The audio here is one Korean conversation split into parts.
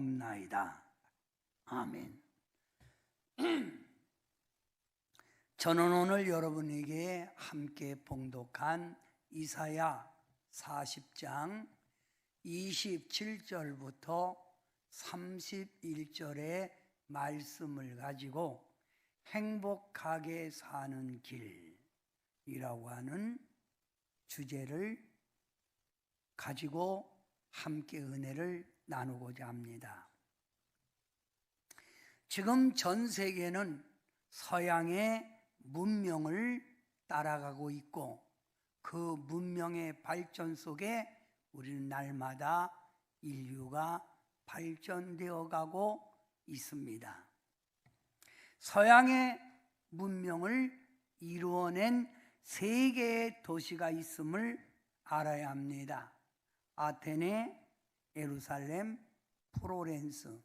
없나이다. 아멘. 저는 오늘 여러분에게 함께 봉독한 이사야 40장 27절부터 31절의 말씀을 가지고 행복하게 사는 길이라고 하는 주제를 가지고 함께 은혜를 나누고자 합니다. 지금 전 세계는 서양의 문명을 따라가고 있고 그 문명의 발전 속에 우리는 날마다 인류가 발전되어 가고 있습니다. 서양의 문명을 이루어낸 세 개의 도시가 있음을 알아야 합니다. 아테네, 예루살렘, 플로렌스.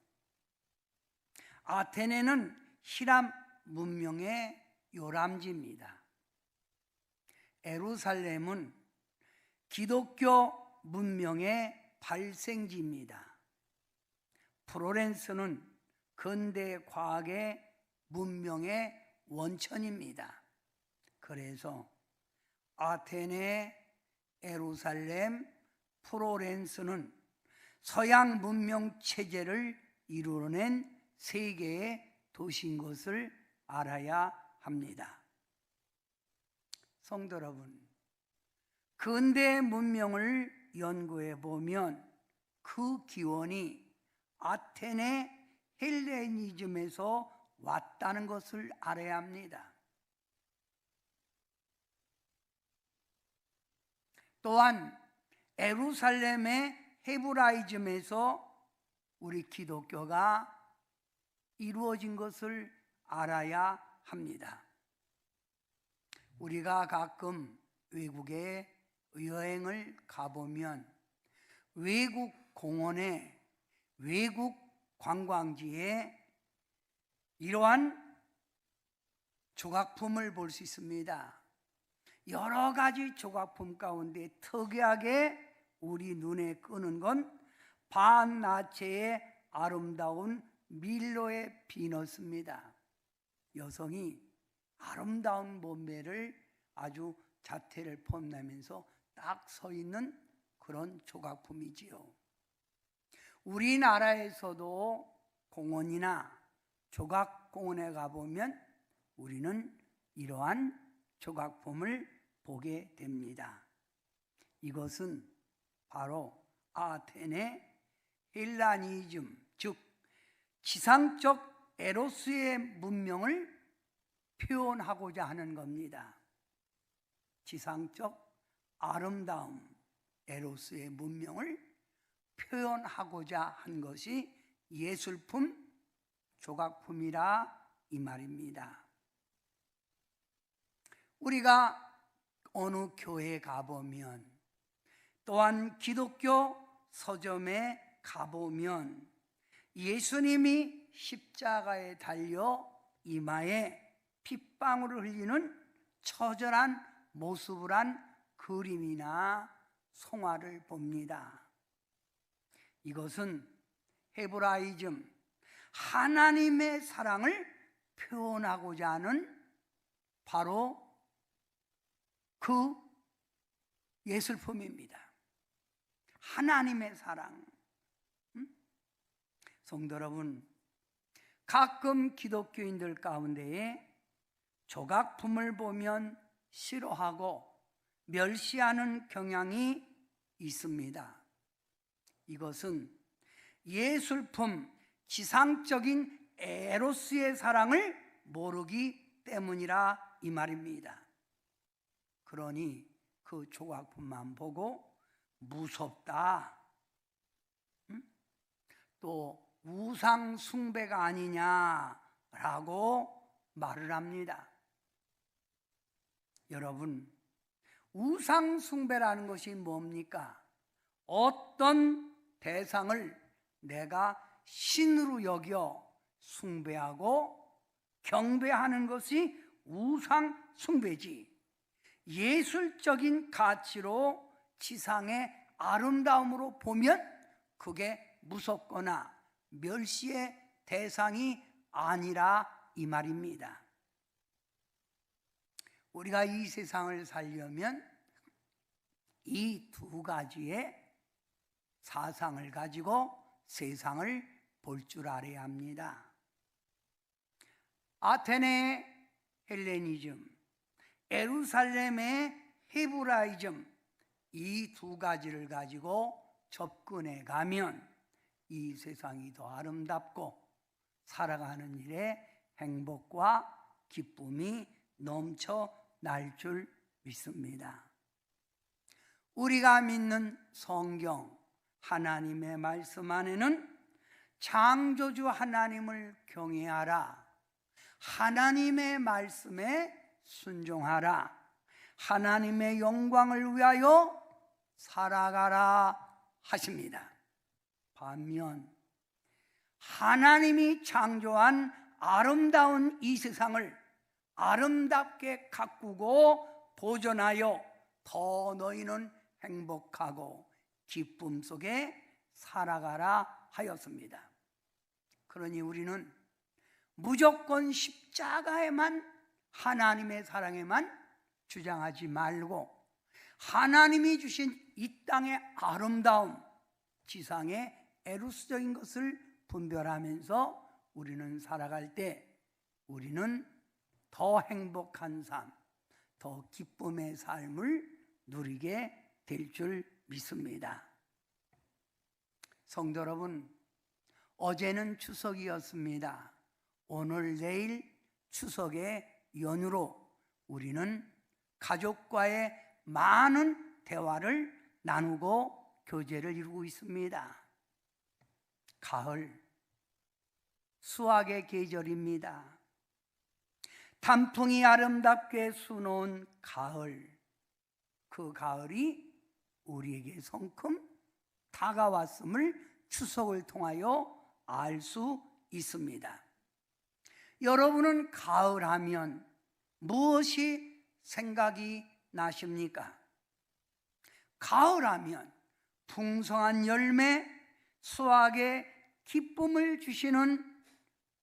아테네는 히람 문명의 요람지입니다. 예루살렘은 기독교 문명의 발생지입니다. 플로렌스는 근대 과학의 문명의 원천입니다. 그래서 아테네, 예루살렘, 플로렌스는 서양 문명 체제를 이루어낸 세 개의 도시인 것을 알아야 합니다. 성도 여러분, 근대 문명을 연구해 보면 그 기원이 아테네 헬레니즘에서 왔다는 것을 알아야 합니다. 또한 예루살렘의 헤브라이즘에서 우리 기독교가 이루어진 것을 알아야 합니다. 우리가 가끔 외국에 여행을 가보면 외국 공원에, 외국 관광지에 이러한 조각품을 볼 수 있습니다. 여러 가지 조각품 가운데 특이하게 우리 눈에 끄는 건 반나체의 아름다운 밀로의 비너스입니다. 여성이 아름다운 몸매를 아주 자태를 뽐내면서 딱 서 있는 그런 조각품이지요. 우리나라에서도 공원이나 조각공원에 가보면 우리는 이러한 조각품을 보게 됩니다. 이것은 바로 아테네 헬라니즘, 즉 지상적 에로스의 문명을 표현하고자 하는 겁니다. 지상적 아름다움, 에로스의 문명을 표현하고자 한 것이 예술품, 조각품이라 이 말입니다. 우리가 어느 교회에 가보면, 또한 기독교 서점에 가보면 예수님이 십자가에 달려 이마에 핏방울을 흘리는 처절한 모습을 한 그림이나 송화를 봅니다. 이것은 헤브라이즘, 하나님의 사랑을 표현하고자 하는 바로 그 예술품입니다. 하나님의 사랑. 성도 여러분, 가끔 기독교인들 가운데에 조각품을 보면 싫어하고 멸시하는 경향이 있습니다. 이것은 예술품, 지상적인 에로스의 사랑을 모르기 때문이라 이 말입니다. 그러니 그 조각품만 보고 무섭다, 또 우상 숭배가 아니냐라고 말을 합니다. 여러분, 우상 숭배라는 것이 뭡니까? 어떤 대상을 내가 신으로 여겨 숭배하고 경배하는 것이 우상 숭배지, 예술적인 가치로 지상의 아름다움으로 보면 그게 무섭거나 멸시의 대상이 아니라 이 말입니다. 우리가 이 세상을 살려면 이 두 가지의 사상을 가지고 세상을 볼 줄 알아야 합니다. 아테네의 헬레니즘, 예루살렘의 헤브라이즘, 이 두 가지를 가지고 접근해 가면 이 세상이 더 아름답고 살아가는 일에 행복과 기쁨이 넘쳐날 줄 믿습니다. 우리가 믿는 성경, 하나님의 말씀 안에는 창조주 하나님을 경외하라, 하나님의 말씀에 순종하라, 하나님의 영광을 위하여 살아가라 하십니다. 반면 하나님이 창조한 아름다운 이 세상을 아름답게 가꾸고 보존하여 더 너희는 행복하고 기쁨 속에 살아가라 하였습니다. 그러니 우리는 무조건 십자가에만, 하나님의 사랑에만 주장하지 말고 하나님이 주신 이 땅의 아름다움, 지상의 에루스적인 것을 분별하면서 우리는 살아갈 때 우리는 더 행복한 삶, 더 기쁨의 삶을 누리게 될 줄 믿습니다. 성도 여러분, 어제는 추석이었습니다. 오늘 내일 추석의 연휴로 우리는 가족과의 많은 대화를 나누고 교제를 이루고 있습니다. 가을, 수확의 계절입니다. 단풍이 아름답게 수놓은 가을, 그 가을이 우리에게 성큼 다가왔음을 추석을 통하여 알 수 있습니다. 여러분은 가을하면 무엇이 생각이 나십니까? 가을하면 풍성한 열매, 수확의 기쁨을 주시는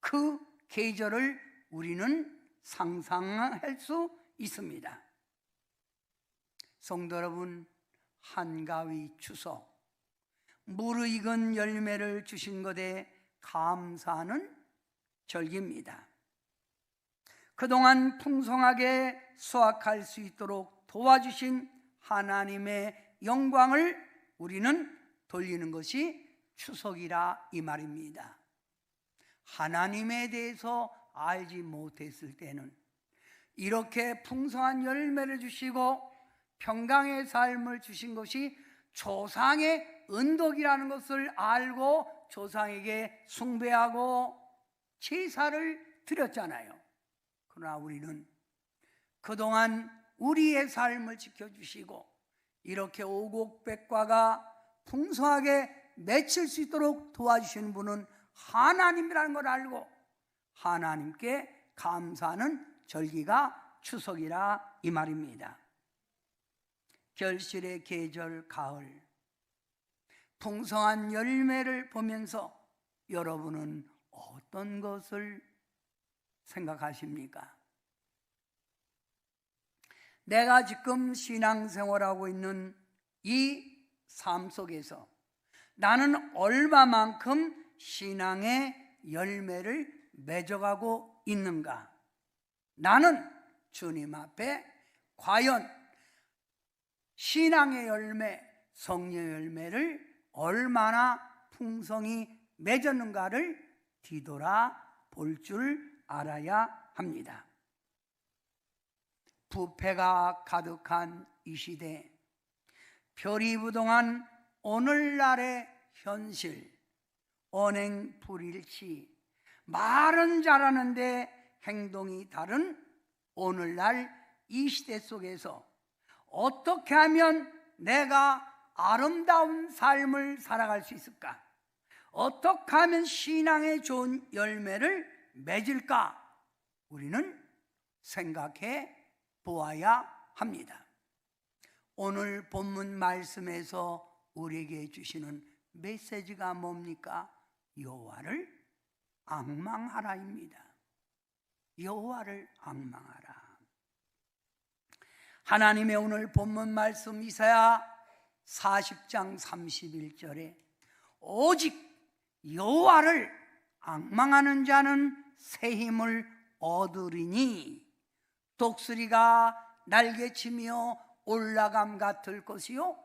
그 계절을 우리는 상상할 수 있습니다. 성도 여러분, 한가위 추석, 무르익은 열매를 주신 것에 감사하는 절기입니다. 그동안 풍성하게 수확할 수 있도록 도와주신 하나님의 영광을 우리는 돌리는 것이 추석이라 이 말입니다. 하나님에 대해서 알지 못했을 때는 이렇게 풍성한 열매를 주시고 평강의 삶을 주신 것이 조상의 은덕이라는 것을 알고 조상에게 숭배하고 제사를 드렸잖아요. 그러나 우리는 그동안 우리의 삶을 지켜주시고 이렇게 오곡백과가 풍성하게 맺힐 수 있도록 도와주시는 분은 하나님이라는 걸 알고 하나님께 감사하는 절기가 추석이라 이 말입니다. 결실의 계절 가을, 풍성한 열매를 보면서 여러분은 어떤 것을 생각하십니까? 내가 지금 신앙생활하고 있는 이 삶 속에서 나는 얼마만큼 신앙의 열매를 맺어가고 있는가? 나는 주님 앞에 과연 신앙의 열매, 성령의 열매를 얼마나 풍성히 맺었는가를 뒤돌아 볼 줄 알아야 합니다. 부패가 가득한 이 시대, 별이부동한 오늘날의 현실, 언행불일치, 말은 잘하는데 행동이 다른 오늘날 이 시대 속에서 어떻게 하면 내가 아름다운 삶을 살아갈 수 있을까? 어떻게 하면 신앙의 좋은 열매를 맺을까? 우리는 생각해 보아야 합니다. 오늘 본문 말씀에서 우리에게 주시는 메시지가 뭡니까? 여호와를 앙망하라입니다. 여호와를 앙망하라. 하나님의 오늘 본문 말씀 이사야 40장 31절에 오직 여호와를 앙망하는 자는 새 힘을 얻으리니 독수리가 날개치며 올라감 같을 것이요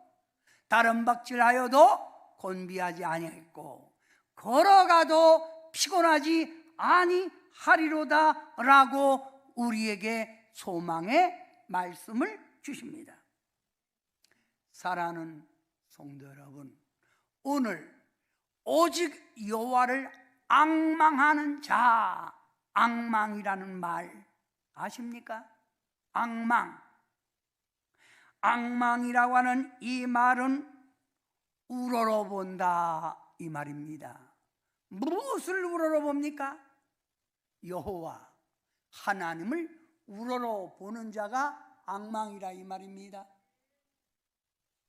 다른 박질하여도 곤비하지 아니하겠고 걸어가도 피곤하지 아니하리로다 라고 우리에게 소망의 말씀을 주십니다. 사랑하는 성도 여러분, 오늘 오직 여호와를 앙망하는 자, 앙망이라는 말 아십니까? 앙망이라고 하는 이 말은 우러러본다 이 말입니다. 무엇을 우러러봅니까? 여호와 하나님을 우러러보는 자가 앙망이라 이 말입니다.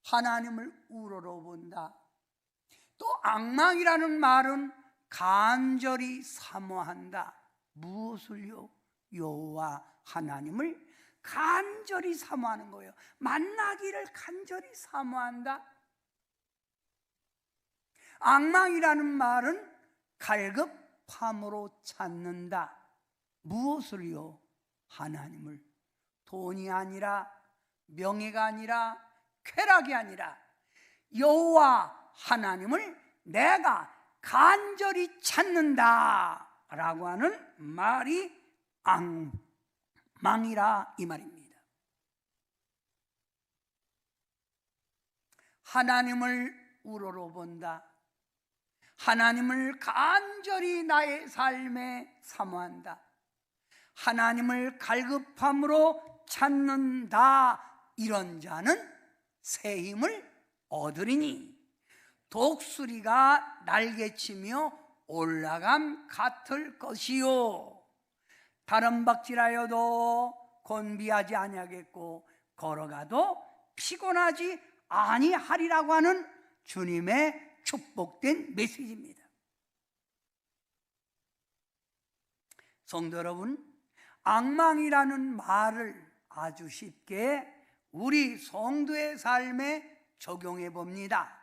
하나님을 우러러본다. 또 앙망이라는 말은 간절히 사모한다. 무엇을요? 여호와 하나님을 간절히 사모하는 거예요. 만나기를 간절히 사모한다. 앙망이라는 말은 갈급함으로 찾는다. 무엇을요? 하나님을. 돈이 아니라, 명예가 아니라, 쾌락이 아니라 여호와 하나님을 내가 간절히 찾는다 라고 하는 말이 앙망이라 이 말입니다. 하나님을 우러러본다. 하나님을 간절히 나의 삶에 사모한다. 하나님을 갈급함으로 찾는다. 이런 자는 새 힘을 얻으리니 독수리가 날개치며 올라감 같을 것이요 다른 박질하여도 곤비하지 아니하겠고 걸어가도 피곤하지 아니하리라고 하는 주님의 축복된 메시지입니다. 성도 여러분, 앙망이라는 말을 아주 쉽게 우리 성도의 삶에 적용해 봅니다.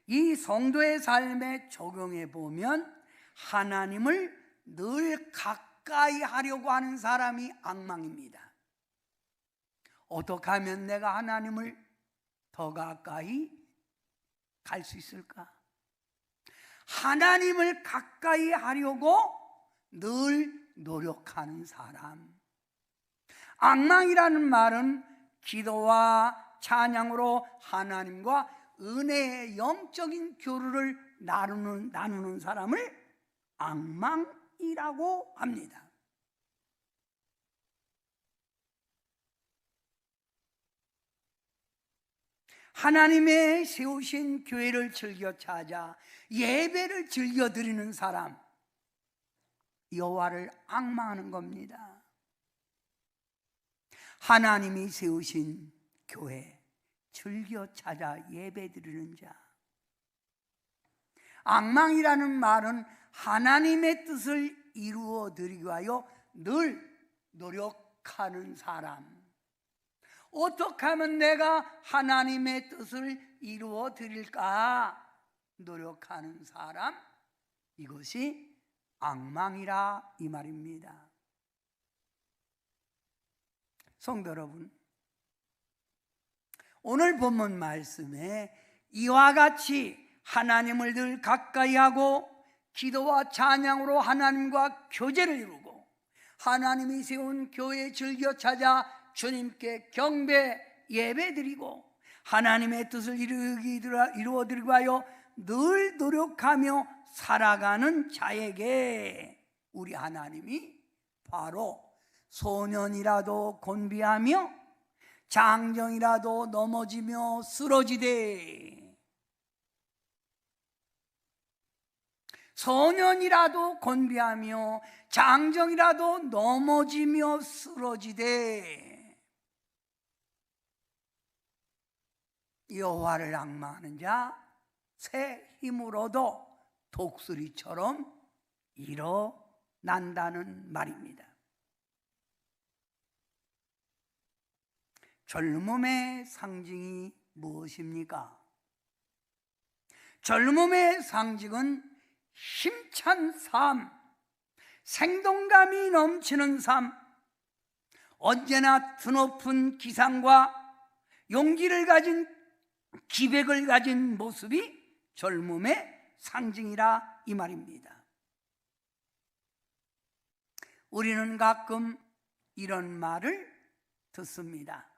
이 성도의 삶에 적용해 보면 하나님을 늘 가까이 하려고 하는 사람이 앙망입니다. 어떻게 하면 내가 하나님을 더 가까이 갈 수 있을까? 하나님을 가까이 하려고 늘 노력하는 사람. 앙망이라는 말은 기도와 찬양으로 하나님과 은혜의 영적인 교류를 나누는 사람을 앙망이라고 합니다. 하나님의 세우신 교회를 즐겨 찾아 예배를 즐겨 드리는 사람, 여호와를 앙망하는 겁니다. 하나님이 세우신 교회 즐겨 찾아 예배 드리는 자. 앙망이라는 말은 하나님의 뜻을 이루어 드리기 위하여 늘 노력하는 사람. 어떻게 하면 내가 하나님의 뜻을 이루어 드릴까 노력하는 사람, 이것이 앙망이라 이 말입니다. 성도 여러분, 오늘 본문 말씀에 이와 같이 하나님을 늘 가까이 하고 기도와 찬양으로 하나님과 교제를 이루고 하나님이 세운 교회에 즐겨 찾아 주님께 경배 예배드리고 하나님의 뜻을 이루어드리기 위하여 늘 노력하며 살아가는 자에게 우리 하나님이 바로 소년이라도 곤비하며 장정이라도 넘어지며 쓰러지되 소년이라도 곤비하며 장정이라도 넘어지며 쓰러지되 여호와를 앙망하는 자, 새 힘으로도 독수리처럼 일어난다는 말입니다. 젊음의 상징이 무엇입니까? 젊음의 상징은 힘찬 삶, 생동감이 넘치는 삶, 언제나 드높은 기상과 용기를 가진 기백을 가진 모습이 젊음의 상징이라 이 말입니다. 우리는 가끔 이런 말을 듣습니다.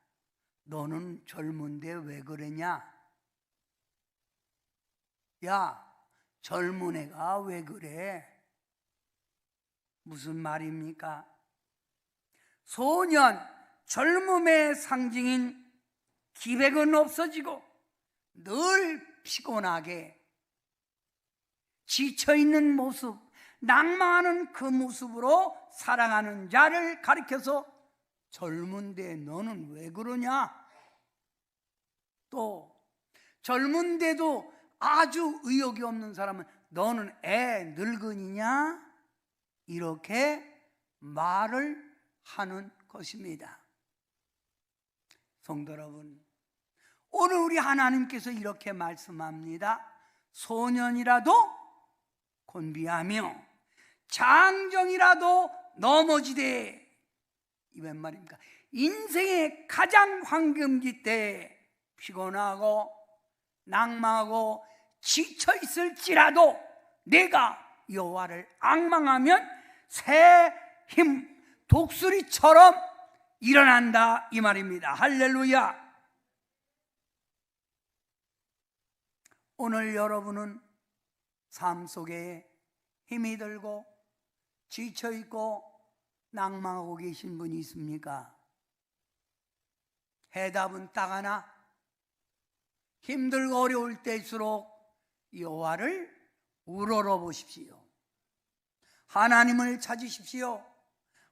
너는 젊은데 왜 그러냐? 야, 젊은 애가 왜 그래? 무슨 말입니까? 소년, 젊음의 상징인 기백은 없어지고 늘 피곤하게 지쳐있는 모습, 낭만하는 그 모습으로 살아가는 자를 가리켜서 젊은데 너는 왜 그러냐? 또 젊은데도 아주 의욕이 없는 사람은 너는 애 늙은이냐? 이렇게 말을 하는 것입니다. 성도 여러분, 오늘 우리 하나님께서 이렇게 말씀합니다. 소년이라도 곤비하며 장정이라도 넘어지되, 이 웬 말입니까? 인생의 가장 황금기 때에 피곤하고 낭망하고 지쳐 있을지라도 내가 여호와를 앙망하면 새 힘, 독수리처럼 일어난다 이 말입니다. 할렐루야. 오늘 여러분은 삶 속에 힘이 들고 지쳐 있고 낭망하고 계신 분이 있습니까? 해답은 딱 하나. 힘들고 어려울 때일수록 여호와를 우러러 보십시오. 하나님을 찾으십시오.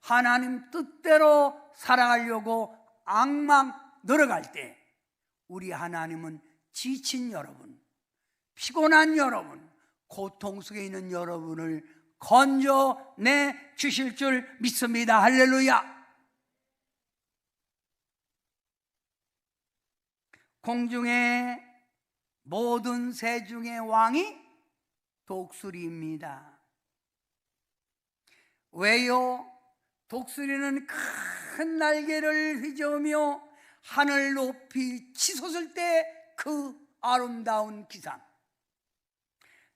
하나님 뜻대로 살아가려고 앙망 늘어갈 때 우리 하나님은 지친 여러분, 피곤한 여러분, 고통 속에 있는 여러분을 건져내 주실 줄 믿습니다. 할렐루야. 공중의 모든 새 중의 왕이 독수리입니다. 왜요? 독수리는 큰 날개를 휘저으며 하늘 높이 치솟을 때 그 아름다운 기상,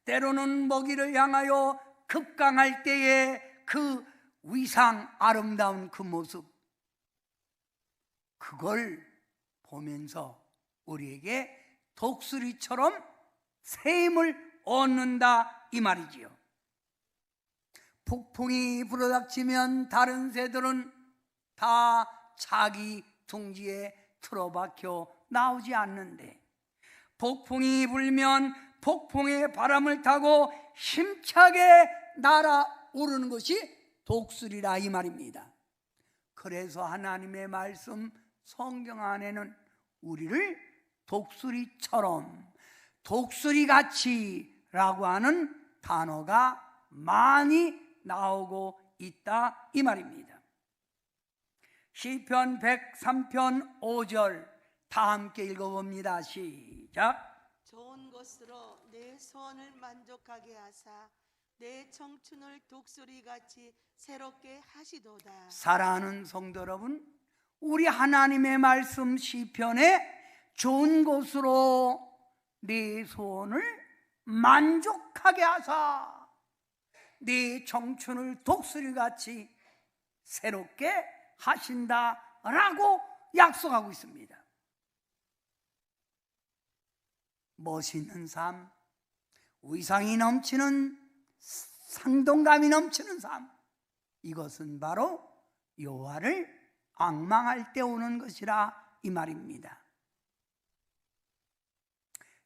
때로는 먹이를 향하여 급강할 때의 그 위상, 아름다운 그 모습, 그걸 보면서 우리에게 독수리처럼 새 힘을 얻는다 이 말이지요. 폭풍이 불어닥치면 다른 새들은 다 자기 둥지에 틀어박혀 나오지 않는데, 폭풍이 불면 폭풍의 바람을 타고 힘차게 날아오르는 것이 독수리라 이 말입니다. 그래서 하나님의 말씀 성경 안에는 우리를 독수리처럼, 독수리같이 라고 하는 단어가 많이 나오고 있다 이 말입니다. 시편 103편 5절 다 함께 읽어봅니다. 시작. 좋은 것으로 내 소원을 만족하게 하사 내 청춘을 독수리같이 새롭게 하시도다. 사랑하는 성도 여러분, 우리 하나님의 말씀 시편에 좋은 것으로 내 소원을 만족하게 하사 네 청춘을 독수리같이 새롭게 하신다라고 약속하고 있습니다. 멋있는 삶, 위상이 넘치는, 상동감이 넘치는 삶, 이것은 바로 여호와를 앙망할 때 오는 것이라 이 말입니다.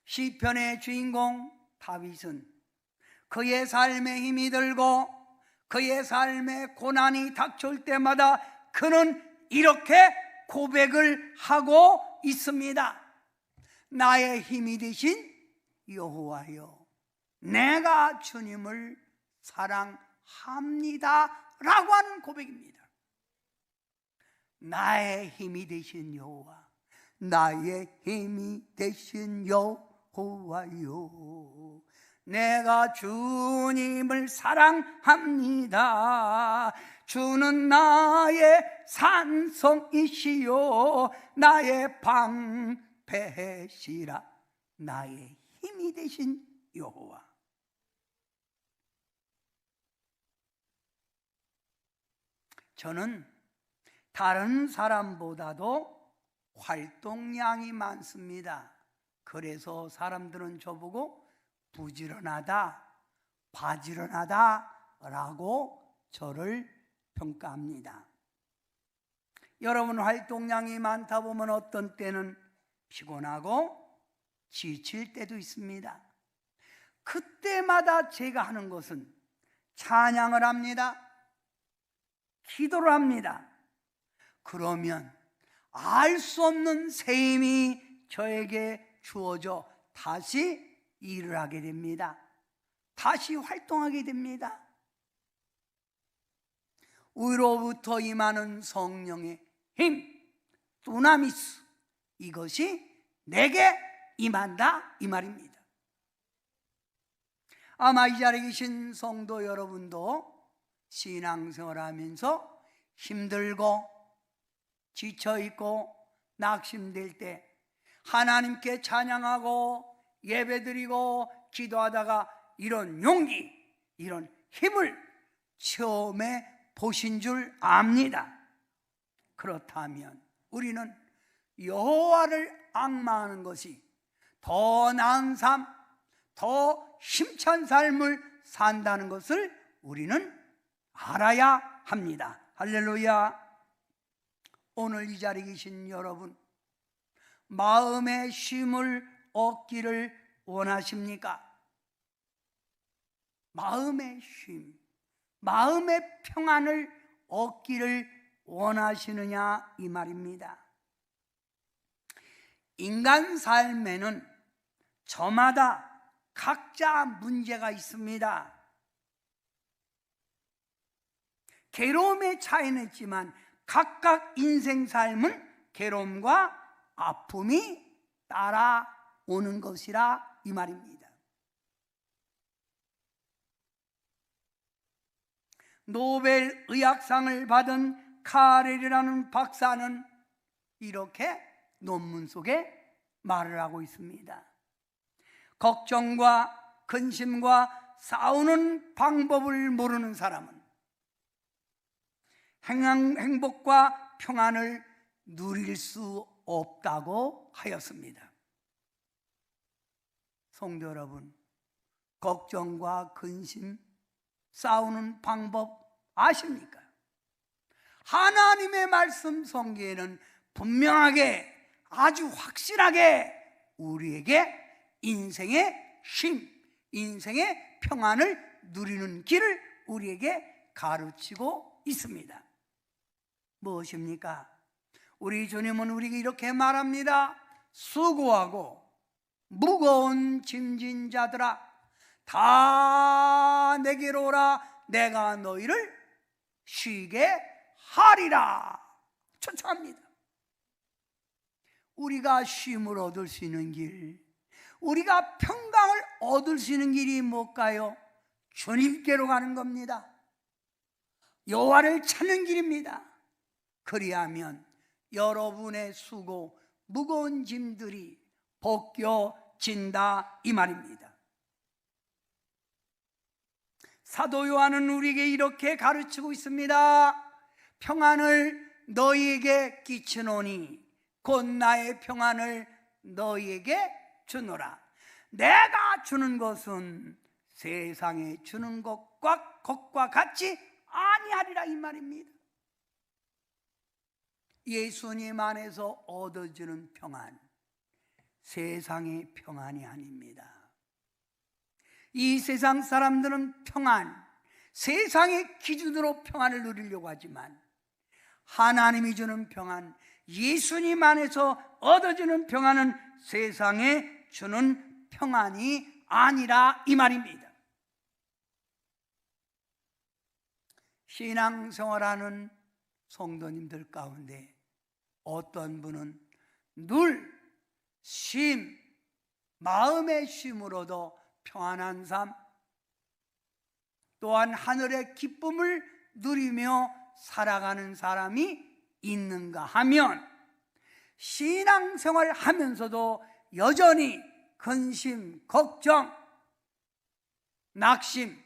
시편의 주인공 다윗은 그의 삶에 힘이 들고 그의 삶에 고난이 닥쳐올 때마다 그는 이렇게 고백을 하고 있습니다. 나의 힘이 되신 여호와여, 내가 주님을 사랑합니다 라고 하는 고백입니다. 나의 힘이 되신 여호와, 나의 힘이 되신 여호와여, 내가 주님을 사랑합니다. 주는 나의 산성이시요 나의 방패시라, 나의 힘이 되신 여호와. 저는 다른 사람보다도 활동량이 많습니다. 그래서 사람들은 저보고 부지런하다, 바지런하다 라고 저를 평가합니다. 여러분, 활동량이 많다 보면 어떤 때는 피곤하고 지칠 때도 있습니다. 그때마다 제가 하는 것은 찬양을 합니다. 기도를 합니다. 그러면 알 수 없는 새 힘이 저에게 주어져 다시 일을 하게 됩니다. 다시 활동하게 됩니다. 위로부터 임하는 성령의 힘, 두나미스, 이것이 내게 임한다 이 말입니다. 아마 이 자리에 계신 성도 여러분도 신앙생활하면서 힘들고 지쳐있고 낙심될 때 하나님께 찬양하고 예배드리고 기도하다가 이런 용기, 이런 힘을 처음에 보신 줄 압니다. 그렇다면 우리는 여호와를 앙망하는 것이 더 나은 삶, 더 힘찬 삶을 산다는 것을 우리는 알아야 합니다. 할렐루야. 오늘 이 자리에 계신 여러분, 마음의 쉼을 얻기를 원하십니까? 마음의 쉼, 마음의 평안을 얻기를 원하시느냐 이 말입니다. 인간 삶에는 저마다 각자 문제가 있습니다. 괴로움의 차이는 있지만 각각 인생 삶은 괴로움과 아픔이 따라오는 것이라 이 말입니다. 노벨 의학상을 받은 카렐이라는 박사는 이렇게 논문 속에 말을 하고 있습니다. 걱정과 근심과 싸우는 방법을 모르는 사람은 행복과 평안을 누릴 수 없다고 하였습니다. 성도 여러분, 걱정과 근심, 싸우는 방법 아십니까? 하나님의 말씀 성경에는 분명하게, 아주 확실하게 우리에게 인생의 쉼, 인생의 평안을 누리는 길을 우리에게 가르치고 있습니다. 무엇입니까? 우리 주님은 우리에게 이렇게 말합니다. 수고하고 무거운 짐진 자들아, 다 내게로 오라. 내가 너희를 쉬게 하리라. 초청합니다. 우리가 쉼을 얻을 수 있는 길, 우리가 평강을 얻을 수 있는 길이 뭘까요? 주님께로 가는 겁니다. 여호와를 찾는 길입니다. 그리하면 여러분의 수고, 무거운 짐들이 벗겨진다 이 말입니다. 사도 요한은 우리에게 이렇게 가르치고 있습니다. 평안을 너희에게 끼치노니 곧 나의 평안을 너희에게 주노라. 내가 주는 것은 세상에 주는 것과 같이 아니하리라 이 말입니다. 예수님 안에서 얻어지는 평안, 세상의 평안이 아닙니다. 이 세상 사람들은 평안, 세상의 기준으로 평안을 누리려고 하지만 하나님이 주는 평안, 예수님 안에서 얻어지는 평안은 세상에 주는 평안이 아니라 이 말입니다. 신앙생활하는 성도님들 가운데 어떤 분은 늘 마음의 쉼으로도 평안한 삶, 또한 하늘의 기쁨을 누리며 살아가는 사람이 있는가 하면, 신앙생활 하면서도 여전히 근심, 걱정, 낙심,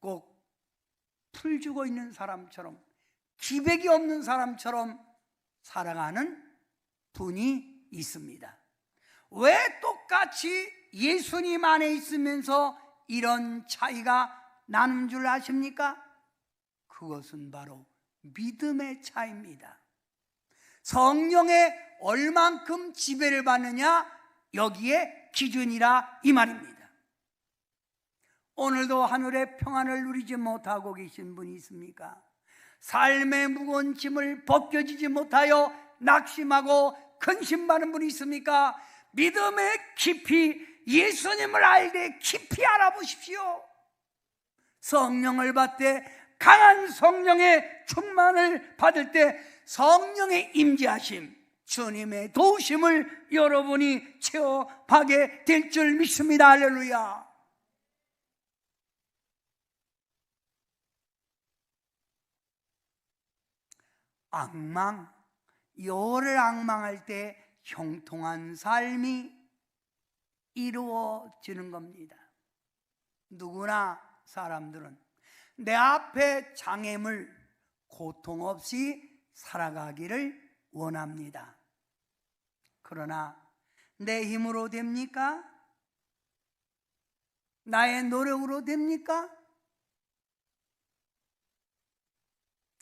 꼭 풀주고 있는 사람처럼, 기백이 없는 사람처럼 살아가는 분이 있습니다. 왜 똑같이 예수님 안에 있으면서 이런 차이가 나는 줄 아십니까? 그것은 바로 믿음의 차이입니다. 성령에 얼만큼 지배를 받느냐, 여기에 기준이라 이 말입니다. 오늘도 하늘의 평안을 누리지 못하고 계신 분이 있습니까? 삶의 무거운 짐을 벗겨지지 못하여 낙심하고 근심받는 분이 있습니까? 믿음의 깊이, 예수님을 알되 깊이 알아보십시오. 성령을 받되, 강한 성령의 충만을 받을 때 성령의 임재하심, 주님의 도우심을 여러분이 체험하게 될 줄 믿습니다. 할렐루야. 열을 앙망할 때 형통한 삶이 이루어지는 겁니다. 누구나 사람들은 내 앞에 장애물, 고통 없이 살아가기를 원합니다. 그러나 내 힘으로 됩니까? 나의 노력으로 됩니까?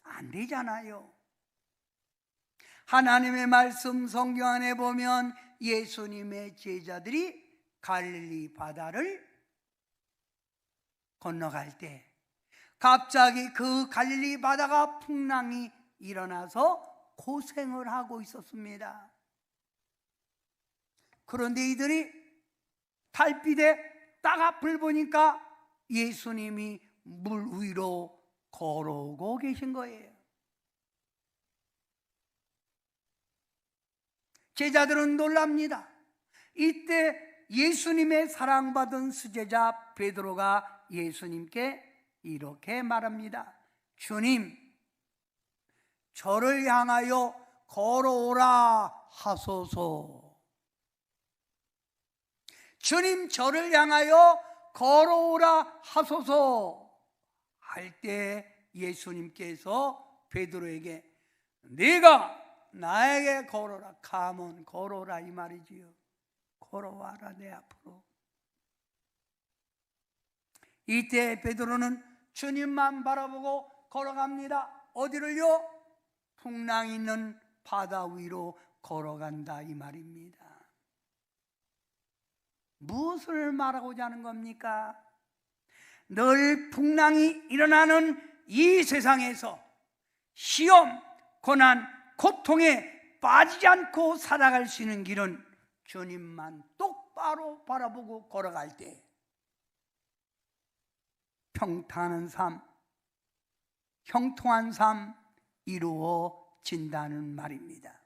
안 되잖아요. 하나님의 말씀 성경 안에 보면 예수님의 제자들이 갈릴리 바다를 건너갈 때 갑자기 그 갈릴리 바다가 풍랑이 일어나서 고생을 하고 있었습니다. 그런데 이들이 달빛에 딱 앞을 보니까 예수님이 물 위로 걸어오고 계신 거예요. 제자들은 놀랍니다. 이때 예수님의 사랑받은 수제자 베드로가 예수님께 이렇게 말합니다. 주님, 저를 향하여 걸어오라 하소서. 주님, 저를 향하여 걸어오라 하소서 할 때 예수님께서 베드로에게 네가 나에게 걸어라, 가면 걸어라 이 말이지요. 걸어와라 내 앞으로. 이때 베드로는 주님만 바라보고 걸어갑니다. 어디를요? 풍랑 있는 바다 위로 걸어간다 이 말입니다. 무엇을 말하고자 하는 겁니까? 늘 풍랑이 일어나는 이 세상에서 시험, 고난, 고통에 빠지지 않고 살아갈 수 있는 길은 주님만 똑바로 바라보고 걸어갈 때 평탄한 삶, 형통한 삶 이루어진다는 말입니다.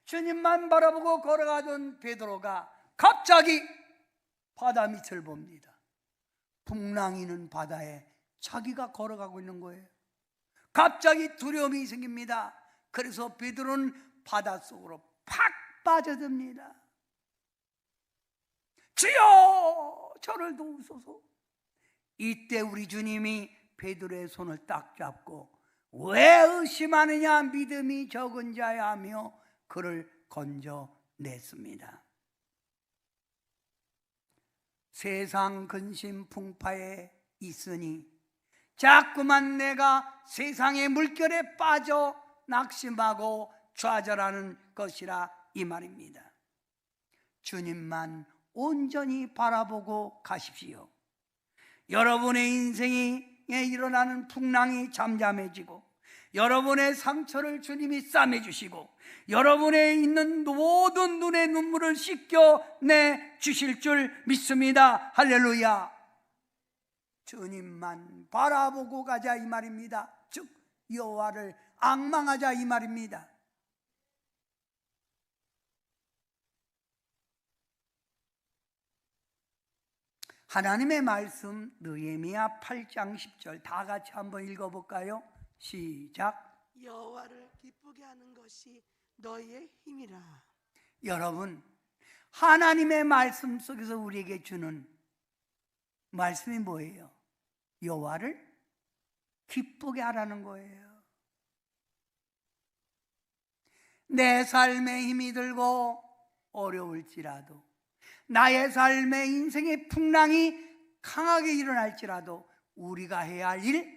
주님만 바라보고 걸어가던 베드로가 갑자기 바다 밑을 봅니다. 풍랑이는 바다에 자기가 걸어가고 있는 거예요. 갑자기 두려움이 생깁니다. 그래서 베드로는 바닷속으로 팍 빠져듭니다. 주여 저를 도우소서. 이때 우리 주님이 베드로의 손을 딱 잡고 왜 의심하느냐, 믿음이 적은 자야 하며 그를 건져냈습니다. 세상 근심 풍파에 있으니 자꾸만 내가 세상의 물결에 빠져 낙심하고 좌절하는 것이라 이 말입니다. 주님만 온전히 바라보고 가십시오. 여러분의 인생에 일어나는 풍랑이 잠잠해지고 여러분의 상처를 주님이 싸매주시고 여러분에 있는 모든 눈의 눈물을 씻겨내 주실 줄 믿습니다. 할렐루야. 주님만 바라보고 가자 이 말입니다. 즉 여호와를 앙망하자 이 말입니다. 하나님의 말씀 느헤미야 8장 10절 다 같이 한번 읽어볼까요? 시작. 여호와를 기쁘게 하는 것이 너희의 힘이라. 여러분, 하나님의 말씀 속에서 우리에게 주는 말씀이 뭐예요? 여호와를 기쁘게 하라는 거예요. 내 삶에 힘이 들고 어려울지라도, 나의 삶의 인생의 풍랑이 강하게 일어날지라도 우리가 해야 할 일,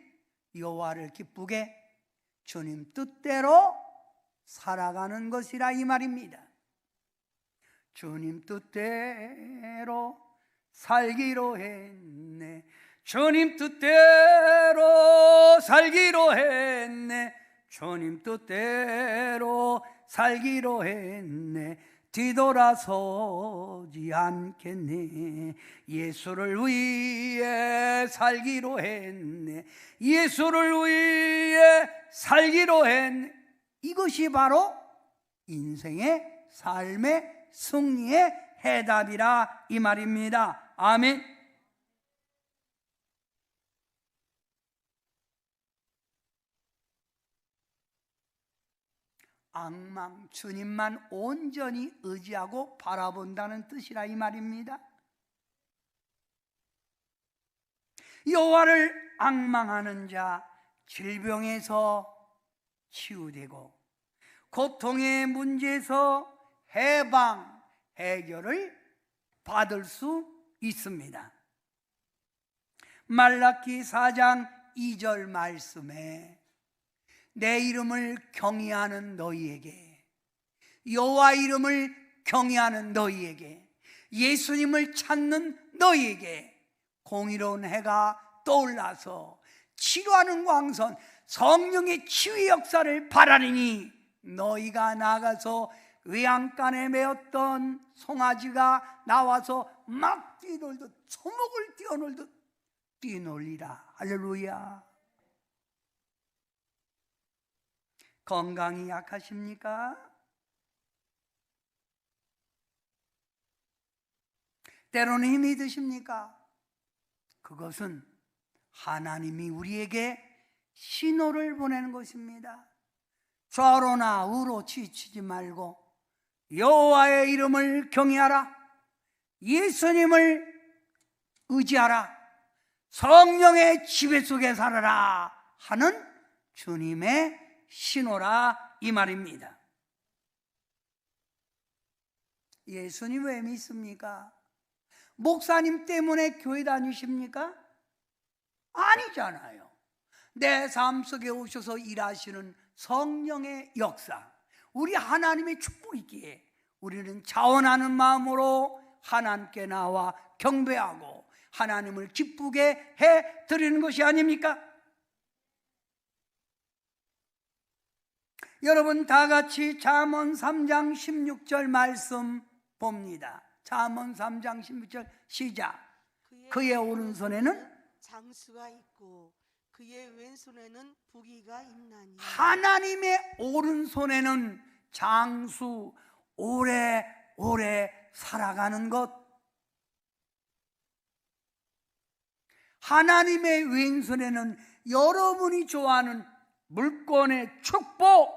여호와를 기쁘게 주님 뜻대로 살아가는 것이라 이 말입니다. 주님 뜻대로 살기로 했네. 주님 뜻대로 살기로 했네. 주님 뜻대로 살기로 했네. 뒤돌아서지 않겠네. 예수를 위해 살기로 했네. 예수를 위해 살기로 했네. 이것이 바로 인생의 삶의 승리의 해답이라 이 말입니다. 아멘. 앙망, 주님만 온전히 의지하고 바라본다는 뜻이라 이 말입니다. 여호와를 앙망하는 자, 질병에서 치유되고 고통의 문제에서 해방, 해결을 받을 수 있습니다. 말라기 4장 2절 말씀에 내 이름을 경외하는 너희에게, 여호와 이름을 경외하는 너희에게, 예수님을 찾는 너희에게 공의로운 해가 떠올라서 치료하는 광선, 성령의 치유 역사를 바라리니 너희가 나가서 외양간에 메었던 송아지가 나와서 막 뛰놀듯 초목을 뛰어놀듯 뛰놀리라. 할렐루야. 건강이 약하십니까? 때로는 힘이 드십니까? 그것은 하나님이 우리에게 신호를 보내는 것입니다. 좌로나 우로 치치지 말고 여호와의 이름을 경외하라. 예수님을 의지하라. 성령의 지배 속에 살아라 하는 주님의 신호라 이 말입니다. 예수님 왜 믿습니까? 목사님 때문에 교회 다니십니까? 아니잖아요. 내 삶 속에 오셔서 일하시는 성령의 역사, 우리 하나님의 축복이기에 우리는 자원하는 마음으로 하나님께 나와 경배하고 하나님을 기쁘게 해드리는 것이 아닙니까? 여러분 다 같이 잠언 3장 16절 말씀 봅니다. 잠언 3장 16절 시작. 그의 오른손에는 장수가 있고 그의 왼손에는 부귀가 있나니. 하나님의 오른손에는 장수, 오래오래 살아가는 것, 하나님의 왼손에는 여러분이 좋아하는 물권의 축복,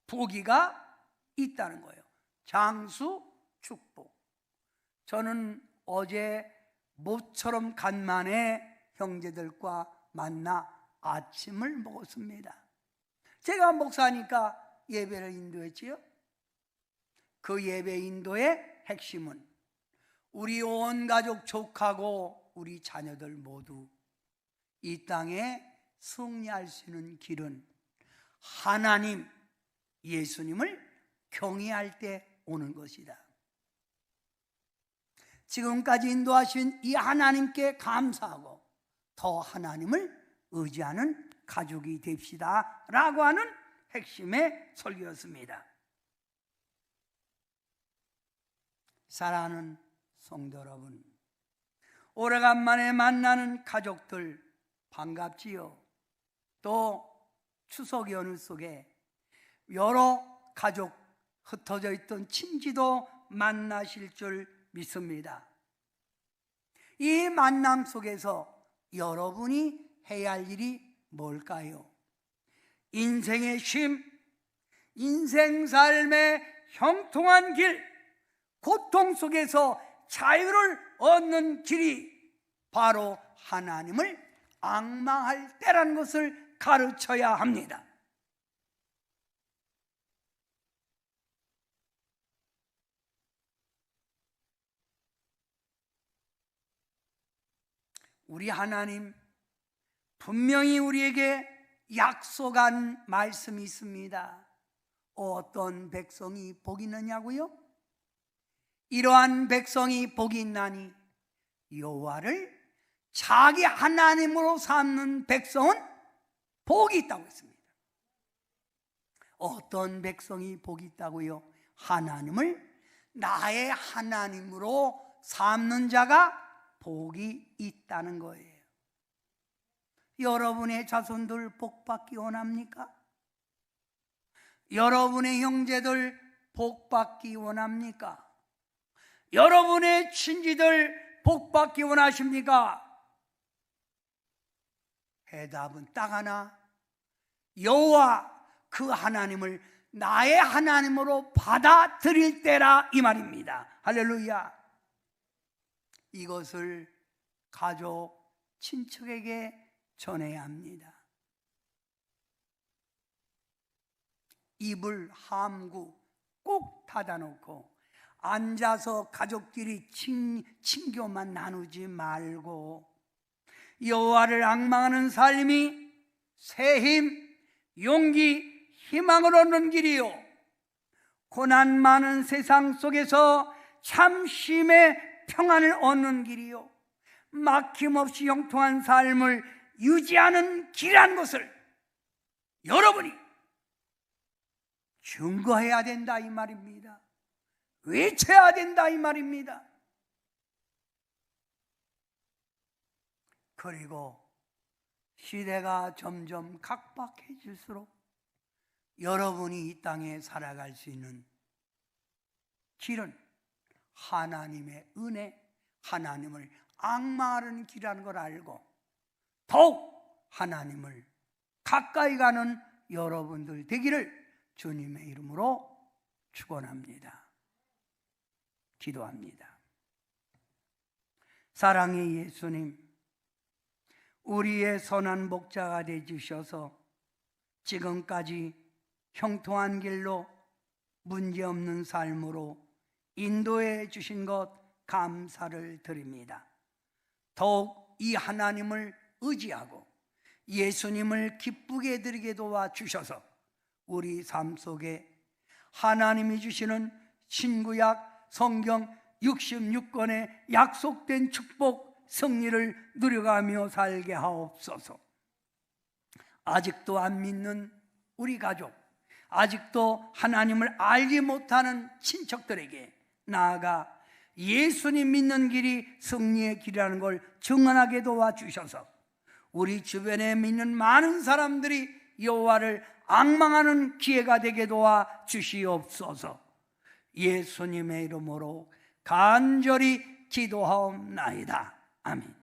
부귀가 있다는 거예요. 장수, 축복. 저는 어제 모처럼 간만에 형제들과 만나 아침을 먹었습니다. 제가 목사니까 예배를 인도했지요. 그 예배 인도의 핵심은 우리 온 가족 족하고 우리 자녀들 모두 이 땅에 승리할 수 있는 길은 하나님, 예수님을 경외할 때 오는 것이다. 지금까지 인도하신 이 하나님께 감사하고 더 하나님을 의지하는 가족이 됩시다 라고 하는 핵심의 설교였습니다. 사랑하는 성도 여러분, 오래간만에 만나는 가족들 반갑지요. 또 추석 연휴 속에 여러 가족 흩어져 있던 친지도 만나실 줄 믿습니다. 이 만남 속에서 여러분이 해야 할 일이 뭘까요? 인생의 쉼, 인생 삶의 형통한 길, 고통 속에서 자유를 얻는 길이 바로 하나님을 앙망할 때라는 것을 가르쳐야 합니다. 우리 하나님 분명히 우리에게 약속한 말씀이 있습니다. 어떤 백성이 복이 있느냐고요? 이러한 백성이 복이 있나니 여호와를 자기 하나님으로 삼는 백성은 복이 있다고 했습니다. 어떤 백성이 복이 있다고요? 하나님을 나의 하나님으로 삼는 자가 복이 있다는 거예요. 여러분의 자손들 복받기 원합니까? 여러분의 형제들 복받기 원합니까? 여러분의 친지들 복받기 원하십니까? 대답은 딱 하나, 여호와 그 하나님을 나의 하나님으로 받아들일 때라 이 말입니다. 할렐루야. 이것을 가족, 친척에게 전해야 합니다. 입을 함구 꼭 닫아놓고 앉아서 가족끼리 친교만 나누지 말고 여호와를 앙망하는 삶이 새 힘, 용기, 희망을 얻는 길이요, 고난 많은 세상 속에서 참 쉼의 평안을 얻는 길이요, 막힘없이 형통한 삶을 유지하는 길이라는 것을 여러분이 증거해야 된다 이 말입니다. 외쳐야 된다 이 말입니다. 그리고 시대가 점점 각박해질수록 여러분이 이 땅에 살아갈 수 있는 길은 하나님의 은혜, 하나님을 앙망하는 길이라는 걸 알고 더욱 하나님을 가까이 가는 여러분들 되기를 주님의 이름으로 축원합니다. 기도합니다. 사랑의 예수님, 우리의 선한 목자가 되주셔서 지금까지 형통한 길로 문제없는 삶으로 인도해 주신 것 감사를 드립니다. 더욱 이 하나님을 의지하고 예수님을 기쁘게 해드리게 도와주셔서 우리 삶 속에 하나님이 주시는 신구약 성경 66권의 약속된 축복 승리를 누려가며 살게 하옵소서. 아직도 안 믿는 우리 가족, 아직도 하나님을 알지 못하는 친척들에게 나아가 예수님 믿는 길이 승리의 길이라는 걸 증언하게 도와주셔서 우리 주변에 믿는 많은 사람들이 여호와를 앙망하는 기회가 되게 도와주시옵소서. 예수님의 이름으로 간절히 기도하옵나이다. 아멘.